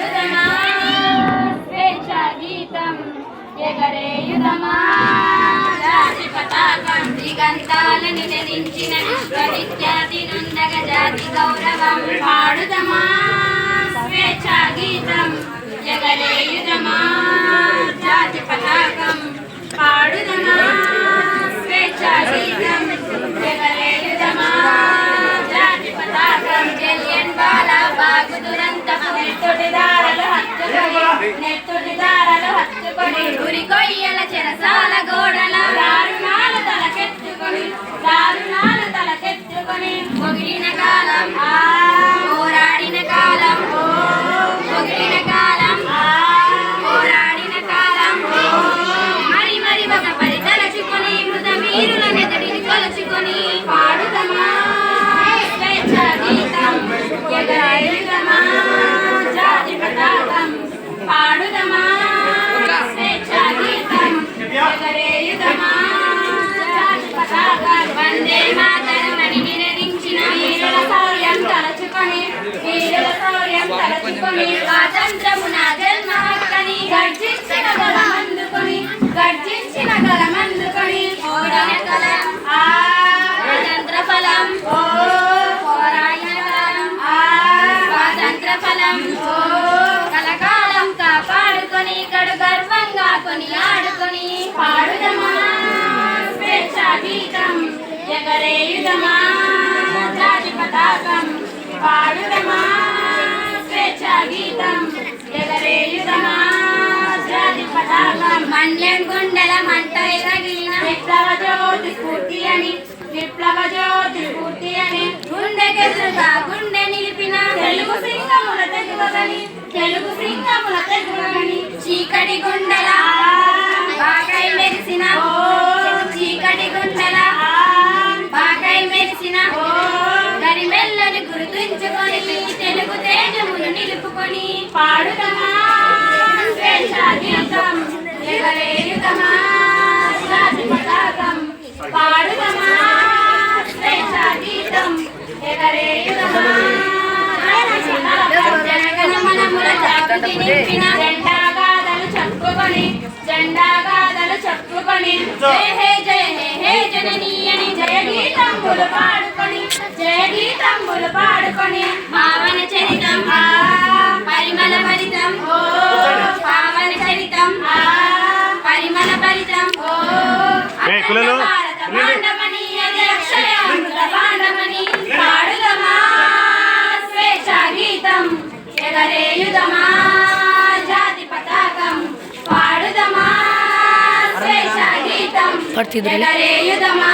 పాడుదమా స్వేచ్ఛా గీతం ఎగరేయుదమా జాతి పతాకం దిగంతాలని నిలించిన విశ్వవిఖ్యాతి నుండగ జాతి గౌరవం పాడుదమా స్వేచ్ఛా గీతం ఎగరేయుదమా జాతి పతాకం పాడుదమా స్వేచ్ఛా గీతం ఎగరేయుదమా జాతి పతాకం జలియన్ వాలా బాగ్ దురంతపు నెత్తుటి దారలు హత్తుకొని ఉరి కొయ్యల చెరసాల గోడల దారుణాలు తలకెత్తుకొని పొగిడిన కాలం పోరాడిన కాలం పొగిడిన కాలం పోరాడిన కాలం మరి మరి ఒక పరి తలచుకొని మృత వీరుల నెదడిని కొలుచుకొని పాడుదమా స్వేచ్ఛా గీతం ఎగరేయుదమా జాతి పతాకం పాడుదమా స్వేచ్ఛా గీతం ఎగరేయుదమా జాతి పతాకం వందే మాతరమని నినదించిన వీరుల శౌర్యం తలచుకొని స్వాతంత్రము నా జన్మ హక్కని గర్జించిన గలమందుకొని ఓడిన కలం స్వాతంత్ర ఫలం పోరాడిన కలం స్వాతంత్ర ఫలం కలకాలం కాపాడుకొని కడు గర్వంగా కొని ఆడుకొని పాడుదమా స్వేచ్ఛా గీతం ఎగరేయుదమా జాతి పతాకం పాడుదమా స్వేచ్ఛా గీతం ఎగరేయుదమా జాతి పతాకం మన్యం గుండెల మంటై తగిలిన విప్లవ జ్యోతి స్ఫూర్తి అని గుండెకెదురుగా గుండె నిలిపిన తెలుగు సింగముల తెగువని చీకటి గుండెల బాకై మెరిసిన చీకటి గుండెల బాకై మెరిసిన గరిమెల్లని గుర్తుంచుకొని తెలుగు తేజమును నిలుపుకొని పాడుదమా స్వేచ్ఛా గీతం ఎగరేయుదమా జాతి పతాకం పాడుదమా స్వేచ్ఛా గీతం ఎగరేయుదమా జనగణమనముల జాగృతి నింపిన జెండాగాథలు చెప్పుకొని జయ హే జననీ అని జయ గీతంబులు పాడుకొని పావన చరితం పరిమళ భరితం పావన చరితం పరిమళ భరితం భారత భాండమణి అది అక్షయ అమృత భాండమణి పాడుదమా స్వేచ్ఛా గీతం ఎగరేయుదమా జాతి పతాకం పాడుదమా స్వేచ్ఛా గీతం ఎగరేయుదమా